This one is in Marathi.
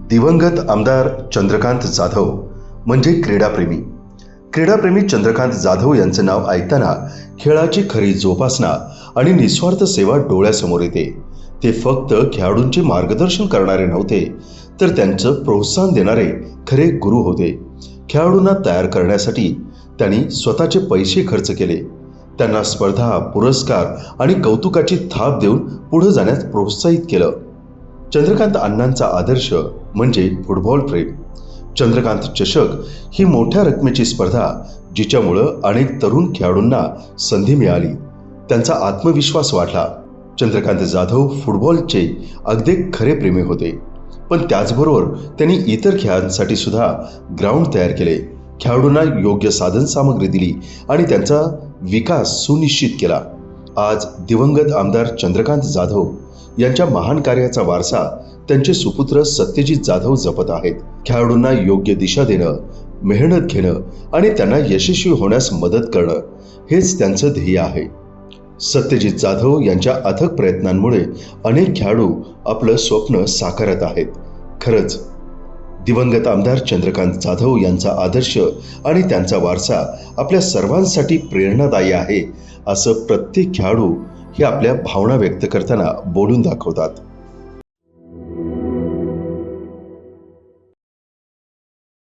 दिवंगत आमदार चंद्रकांत जाधव म्हणजे क्रीडाप्रेमी चंद्रकांत जाधव यांचं नाव ऐकताना खेळाची खरी जोपासना आणि निस्वार्थ सेवा डोळ्यासमोर येते। ते फक्त खेळाडूंचे मार्गदर्शन करणारे नव्हते, तर त्यांचं प्रोत्साहन देणारे खरे गुरु होते। खेळाडूंना तयार करण्यासाठी त्यांनी स्वतःचे पैसे खर्च केले, त्यांना स्पर्धा, पुरस्कार आणि कौतुकाची थाप देऊन पुढे जाण्यास प्रोत्साहित केलं। चंद्रकांत अण्णांचा आदर्श म्हणजे फुटबॉल प्रेम। चंद्रकांत चषक ही मोठ्या रकमेची स्पर्धा, जिच्यामुळं अनेक तरुण खेळाडूंना संधी मिळाली, त्यांचा आत्मविश्वास वाढला। चंद्रकांत जाधव फुटबॉलचे अगदी खरे प्रेमी होते, पण त्याचबरोबर त्यांनी इतर खेळांसाठी सुद्धा ग्राउंड तयार केले, खेळाडूंना योग्य साधन सामग्री दिली आणि त्यांचा विकास सुनिश्चित केला। आज दिवंगत आमदार चंद्रकांत जाधव यांच्या महान कार्याचा वारसा त्यांचे सुपुत्र सत्यजित जाधव जपत आहेत। खेळाडूंना योग्य दिशा देणं, मेहनत घेणं आणि त्यांना यशस्वी होण्यास मदत करणं हेच त्यांचं ध्येय आहे। सत्यजित जाधव यांच्या अथक प्रयत्नांमुळे अनेक खेळाडू आपलं स्वप्न साकारत आहेत। खरंच दिवंगत आमदार चंद्रकांत जाधव यांचा आदर्श आणि त्यांचा वारसा आपल्या सर्वांसाठी प्रेरणादायी आहे, असं प्रत्येक खेळाडू हे आपल्या भावना व्यक्त करताना बोलून दाखवतात।